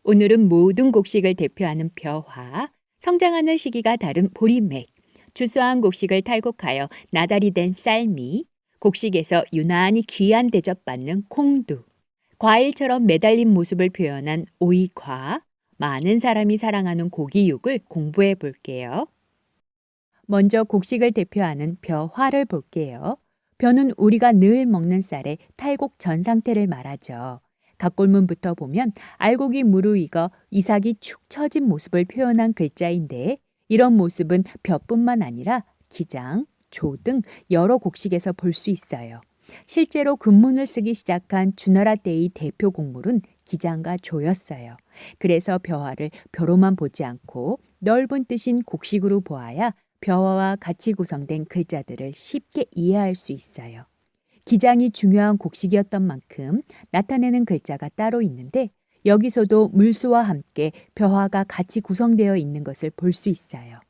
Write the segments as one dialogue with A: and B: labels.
A: 오늘은 모든 곡식을 대표하는 벼화, 성장하는 시기가 다른 보리맥, 주수한 곡식을 탈곡하여 나달이 된 쌀미, 곡식에서 유난히 귀한 대접받는 콩두, 과일처럼 매달린 모습을 표현한 오이과, 많은 사람이 사랑하는 고기육을 공부해 볼게요. 먼저 곡식을 대표하는 벼화를 볼게요. 벼는 우리가 늘 먹는 쌀의 탈곡 전 상태를 말하죠. 각골문부터 보면 알곡이 무르익어 이삭이 축 처진 모습을 표현한 글자인데 이런 모습은 벼뿐만 아니라 기장, 조 등 여러 곡식에서 볼 수 있어요. 실제로 금문을 쓰기 시작한 주나라 때의 대표 곡물은 기장과 조였어요. 그래서 벼화를 벼로만 보지 않고 넓은 뜻인 곡식으로 보아야 벼와 같이 구성된 글자들을 쉽게 이해할 수 있어요. 기장이 중요한 곡식이었던 만큼 나타내는 글자가 따로 있는데 여기서도 물수와 함께 벼화가 같이 구성되어 있는 것을 볼 수 있어요.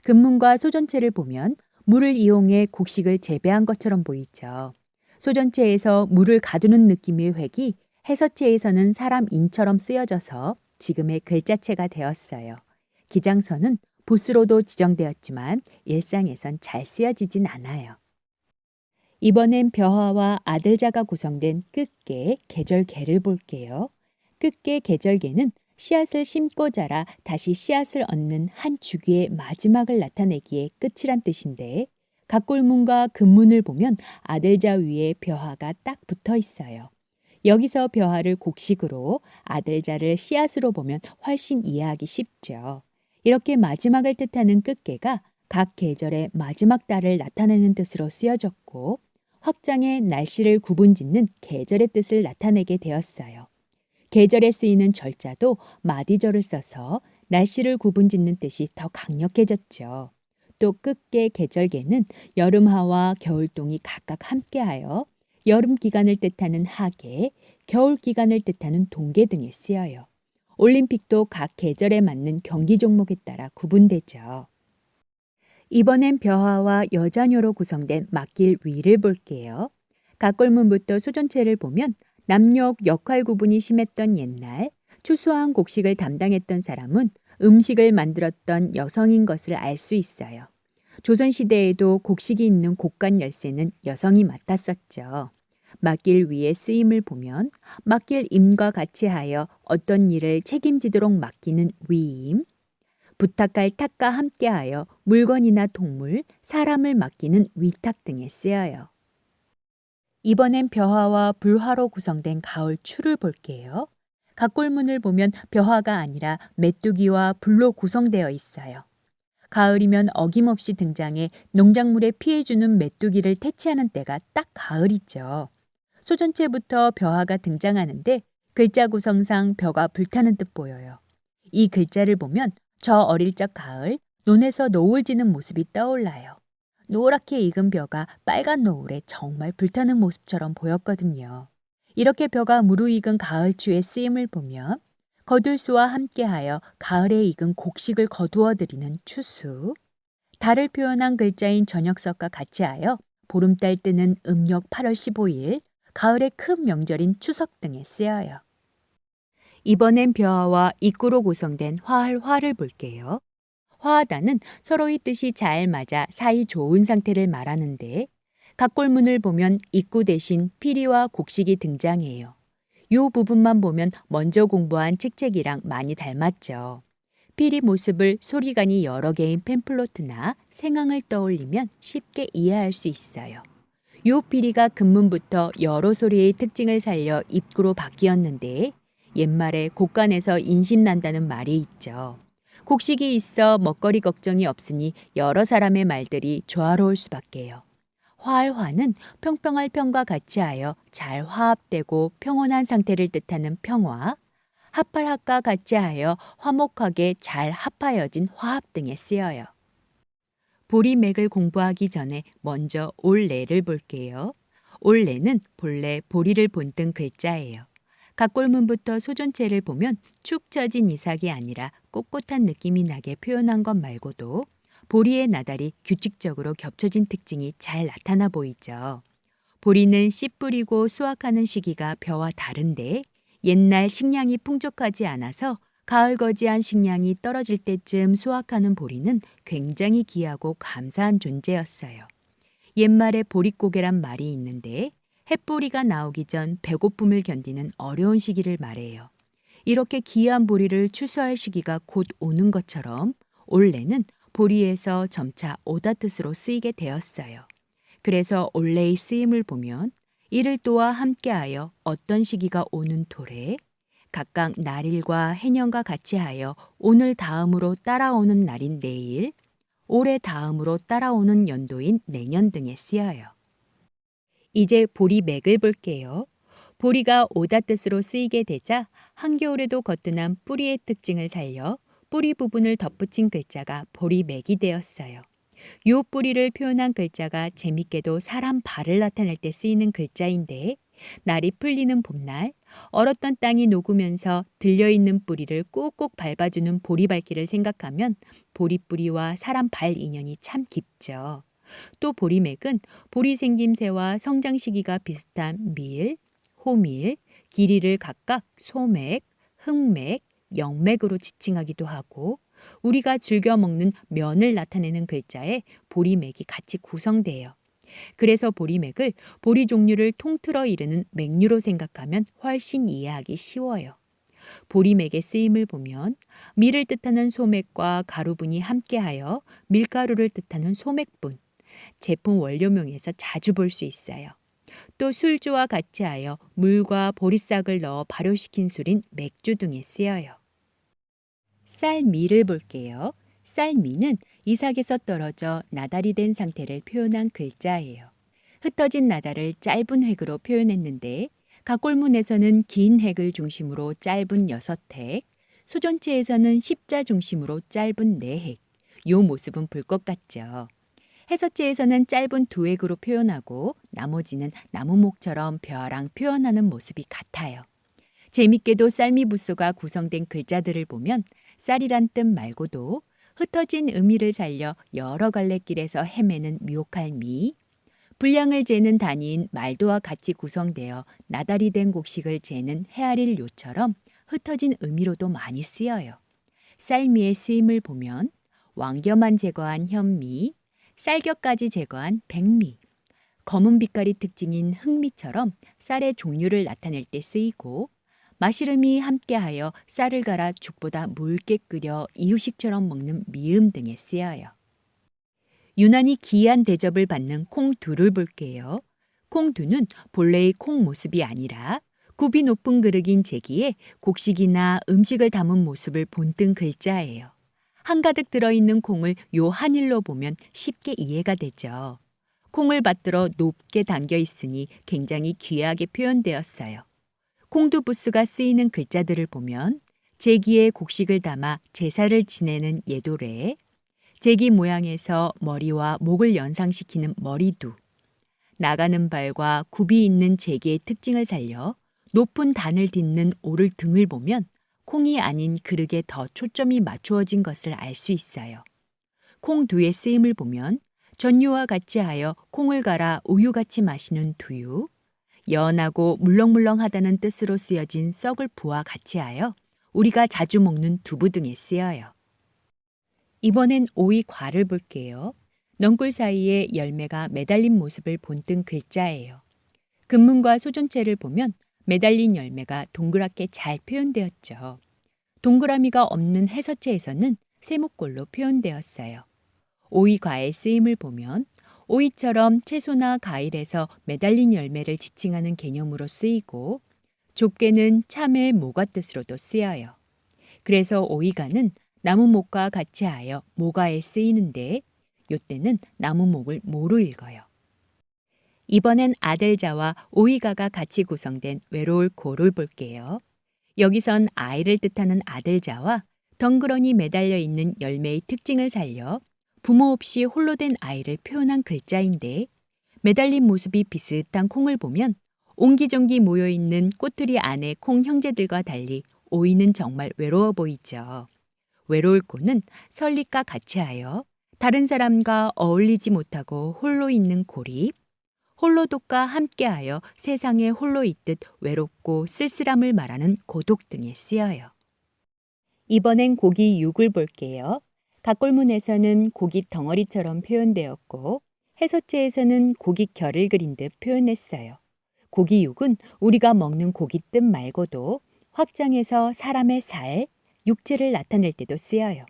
A: 금문과 소전체를 보면 물을 이용해 곡식을 재배한 것처럼 보이죠. 소전체에서 물을 가두는 느낌의 획이 해서체에서는 사람 인처럼 쓰여져서 지금의 글자체가 되었어요. 기장서는 붓으로도 지정되었지만 일상에선 잘 쓰여지진 않아요. 이번엔 벼화와 아들자가 구성된 끝개, 계절개를 볼게요. 끝개, 계절개는 씨앗을 심고 자라 다시 씨앗을 얻는 한 주기의 마지막을 나타내기에 끝이란 뜻인데 각골문과 금문을 보면 아들자 위에 벼화가 딱 붙어 있어요. 여기서 벼화를 곡식으로 아들자를 씨앗으로 보면 훨씬 이해하기 쉽죠. 이렇게 마지막을 뜻하는 끝개가 각 계절의 마지막 달을 나타내는 뜻으로 쓰여졌고 확장의 날씨를 구분짓는 계절의 뜻을 나타내게 되었어요. 계절에 쓰이는 절자도 마디절을 써서 날씨를 구분짓는 뜻이 더 강력해졌죠. 또 끝개 계절개는 여름하와 겨울동이 각각 함께하여 여름 기간을 뜻하는 하계, 겨울 기간을 뜻하는 동계 등에 쓰여요. 올림픽도 각 계절에 맞는 경기 종목에 따라 구분되죠. 이번엔 벼화와 여자녀로 구성된 막길 위를 볼게요. 각골문부터 소전체를 보면 남녀 역할 구분이 심했던 옛날 추수한 곡식을 담당했던 사람은 음식을 만들었던 여성인 것을 알 수 있어요. 조선시대에도 곡식이 있는 곡간 열쇠는 여성이 맡았었죠. 맡길 위에 쓰임을 보면 맡길 임과 같이 하여 어떤 일을 책임지도록 맡기는 위임, 부탁할 탁과 함께하여 물건이나 동물, 사람을 맡기는 위탁 등에 쓰여요. 이번엔 벼화와 불화로 구성된 가을 추를 볼게요. 각골문을 보면 벼화가 아니라 메뚜기와 불로 구성되어 있어요. 가을이면 어김없이 등장해 농작물에 피해주는 메뚜기를 퇴치하는 때가 딱 가을이죠. 소전체부터 벼화가 등장하는데 글자 구성상 벼가 불타는 듯 보여요. 이 글자를 보면 저 어릴 적 가을, 논에서 노을 지는 모습이 떠올라요. 노랗게 익은 벼가 빨간 노을에 정말 불타는 모습처럼 보였거든요. 이렇게 벼가 무르익은 가을추의 쓰임을 보면 거둘수와 함께하여 가을에 익은 곡식을 거두어 드리는 추수, 달을 표현한 글자인 저녁석과 같이 하여 보름달 뜨는 음력 8월 15일, 가을의 큰 명절인 추석 등에 쓰여요. 이번엔 벼와 입구로 구성된 화를 볼게요. 화하다는 서로의 뜻이 잘 맞아 사이 좋은 상태를 말하는데 각골문을 보면 입구 대신 피리와 곡식이 등장해요. 요 부분만 보면 먼저 공부한 책책이랑 많이 닮았죠. 피리 모습을 소리간이 여러 개인 팸플로트나 생황을 떠올리면 쉽게 이해할 수 있어요. 요 피리가 근문부터 여러 소리의 특징을 살려 입구로 바뀌었는데 옛말에 곡간에서 인심난다는 말이 있죠. 곡식이 있어 먹거리 걱정이 없으니 여러 사람의 말들이 조화로울 수밖에요. 화는 평평할 평과 같이 하여 잘 화합되고 평온한 상태를 뜻하는 평화, 합할합과 같이 하여 화목하게 잘 합하여진 화합 등에 쓰여요. 보리맥을 공부하기 전에 먼저 올레를 볼게요. 올레는 본래 보리를 본뜬 글자예요. 각골문부터 소전체를 보면 축 처진 이삭이 아니라 꼿꼿한 느낌이 나게 표현한 것 말고도 보리의 나달이 규칙적으로 겹쳐진 특징이 잘 나타나 보이죠. 보리는 씨 뿌리고 수확하는 시기가 벼와 다른데 옛날 식량이 풍족하지 않아서 가을거지한 식량이 떨어질 때쯤 수확하는 보리는 굉장히 귀하고 감사한 존재였어요. 옛말에 보릿고개란 말이 있는데 햇보리가 나오기 전 배고픔을 견디는 어려운 시기를 말해요. 이렇게 귀한 보리를 추수할 시기가 곧 오는 것처럼 올해는 보리에서 점차 오다뜻으로 쓰이게 되었어요. 그래서 올해의 쓰임을 보면 이를 또와 함께하여 어떤 시기가 오는 도래 각각 날일과 해년과 같이 하여 오늘 다음으로 따라오는 날인 내일 올해 다음으로 따라오는 연도인 내년 등에 쓰여요. 이제 보리맥을 볼게요. 보리가 오다뜻으로 쓰이게 되자 한겨울에도 거뜬한 뿌리의 특징을 살려 뿌리 부분을 덧붙인 글자가 보리맥이 되었어요. 요 뿌리를 표현한 글자가 재밌게도 사람 발을 나타낼 때 쓰이는 글자인데 날이 풀리는 봄날 얼었던 땅이 녹으면서 들려있는 뿌리를 꾹꾹 밟아주는 보리밟기를 생각하면 보리뿌리와 사람 발 인연이 참 깊죠. 또 보리맥은 보리 생김새와 성장 시기가 비슷한 밀, 호밀, 길이를 각각 소맥, 흑맥, 영맥으로 지칭하기도 하고 우리가 즐겨 먹는 면을 나타내는 글자에 보리맥이 같이 구성돼요. 그래서 보리맥을 보리 종류를 통틀어 이르는 맥류로 생각하면 훨씬 이해하기 쉬워요. 보리맥의 쓰임을 보면 밀을 뜻하는 소맥과 가루분이 함께하여 밀가루를 뜻하는 소맥분, 제품 원료명에서 자주 볼 수 있어요. 또 술주와 같이 하여 물과 보리싹을 넣어 발효시킨 술인 맥주 등에 쓰여요. 쌀미를 볼게요. 쌀미는 이삭에서 떨어져 나달이 된 상태를 표현한 글자예요. 흩어진 나달을 짧은 획으로 표현했는데 각골문에서는 긴 획을 중심으로 짧은 6획, 소전체에서는 십자 중심으로 짧은 4획. 요 모습은 볼 것 같죠. 해서체에서는 짧은 2획으로 표현하고 나머지는 나무목처럼 벼랑 표현하는 모습이 같아요. 재밌게도 쌀미부소가 구성된 글자들을 보면 쌀이란 뜻 말고도 흩어진 의미를 살려 여러 갈래 길에서 헤매는 미혹할 미, 분량을 재는 단위인 말도와 같이 구성되어 나달이 된 곡식을 재는 헤아릴 요처럼 흩어진 의미로도 많이 쓰여요. 쌀미의 쓰임을 보면 왕겨만 제거한 현미, 쌀겨까지 제거한 백미, 검은 빛깔이 특징인 흑미처럼 쌀의 종류를 나타낼 때 쓰이고 마시름이 함께하여 쌀을 갈아 죽보다 묽게 끓여 이유식처럼 먹는 미음 등에 쓰여요. 유난히 귀한 대접을 받는 콩두를 볼게요. 콩두는 본래의 콩 모습이 아니라 굽이 높은 그릇인 제기에 곡식이나 음식을 담은 모습을 본뜬 글자예요. 한가득 들어있는 콩을 요 한일로 보면 쉽게 이해가 되죠. 콩을 받들어 높게 담겨 있으니 굉장히 귀하게 표현되었어요. 콩두부스가 쓰이는 글자들을 보면 제기에 곡식을 담아 제사를 지내는 예도래, 제기 모양에서 머리와 목을 연상시키는 머리두, 나가는 발과 굽이 있는 제기의 특징을 살려 높은 단을 딛는 오를 등을 보면 콩이 아닌 그릇에 더 초점이 맞추어진 것을 알 수 있어요. 콩두의 쓰임을 보면 전유와 같이 하여 콩을 갈아 우유같이 마시는 두유, 연하고 물렁물렁하다는 뜻으로 쓰여진 썩을 부와 같이 하여 우리가 자주 먹는 두부 등에 쓰여요. 이번엔 오이과를 볼게요. 넝굴 사이에 열매가 매달린 모습을 본뜬 글자예요. 금문과 소존체를 보면 매달린 열매가 동그랗게 잘 표현되었죠. 동그라미가 없는 해서체에서는 세모꼴로 표현되었어요. 오이과의 쓰임을 보면 오이처럼 채소나 과일에서 매달린 열매를 지칭하는 개념으로 쓰이고 좁게는 참외의 모과 뜻으로도 쓰여요. 그래서 오이가는 나무목과 같이 하여 모가에 쓰이는데 요때는 나무목을 모로 읽어요. 이번엔 아들자와 오이가가 같이 구성된 외로울 고를 볼게요. 여기선 아이를 뜻하는 아들자와 덩그러니 매달려 있는 열매의 특징을 살려 부모 없이 홀로 된 아이를 표현한 글자인데 매달린 모습이 비슷한 콩을 보면 옹기종기 모여있는 꼬투리 안에 콩 형제들과 달리 오이는 정말 외로워 보이죠. 외로울 콩은 설립과 같이 하여 다른 사람과 어울리지 못하고 홀로 있는 고립, 홀로독과 함께하여 세상에 홀로 있듯 외롭고 쓸쓸함을 말하는 고독 등에 쓰여요. 이번엔 고기 육을 볼게요. 각골문에서는 고기 덩어리처럼 표현되었고 해서체에서는 고기 결을 그린 듯 표현했어요. 고기 육은 우리가 먹는 고기 뜻 말고도 확장해서 사람의 살, 육체를 나타낼 때도 쓰여요.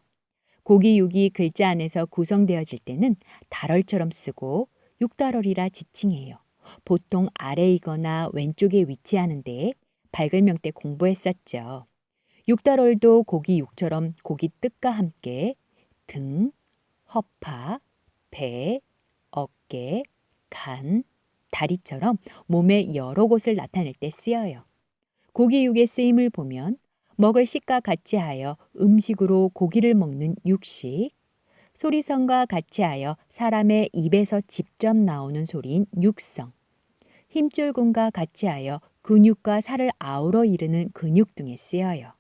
A: 고기 육이 글자 안에서 구성되어질 때는 달얼처럼 쓰고 육달얼이라 지칭해요. 보통 아래이거나 왼쪽에 위치하는데 밝을명 때 공부했었죠. 육달얼도 고기 육처럼 고기 뜻과 함께 등, 허파, 배, 어깨, 간, 다리처럼 몸의 여러 곳을 나타낼 때 쓰여요. 고기 육의 쓰임을 보면 먹을 식과 같이 하여 음식으로 고기를 먹는 육식, 소리성과 같이 하여 사람의 입에서 직접 나오는 소리인 육성, 힘줄근과 같이 하여 근육과 살을 아우러 이르는 근육 등에 쓰여요.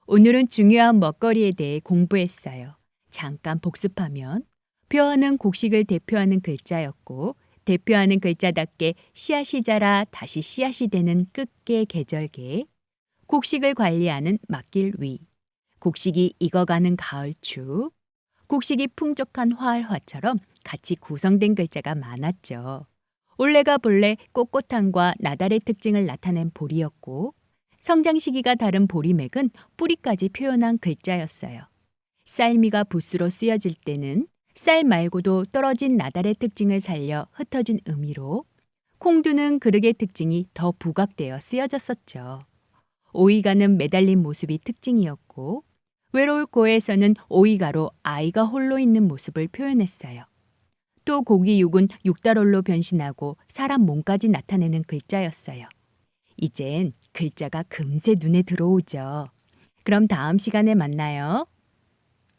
A: 오늘은 중요한 먹거리에 대해 공부했어요. 잠깐 복습하면 표어는 곡식을 대표하는 글자였고 대표하는 글자답게 씨앗이 자라 다시 씨앗이 되는 끝개 계절개, 곡식을 관리하는 막길 위, 곡식이 익어가는 가을추, 곡식이 풍족한 화알화처럼 같이 구성된 글자가 많았죠. 올해가 본래 꼿꼿함과 나달의 특징을 나타낸 보리였고 성장 시기가 다른 보리맥은 뿌리까지 표현한 글자였어요. 쌀미가 붓으로 쓰여질 때는 쌀 말고도 떨어진 나달의 특징을 살려 흩어진 의미로 콩두는 그릇의 특징이 더 부각되어 쓰여졌었죠. 오이가는 매달린 모습이 특징이었고 외로울 고에서는 오이가로 아이가 홀로 있는 모습을 표현했어요. 또 고기 육은 육달얼로 변신하고 사람 몸까지 나타내는 글자였어요. 이젠 글자가 금세 눈에 들어오죠. 그럼 다음 시간에 만나요.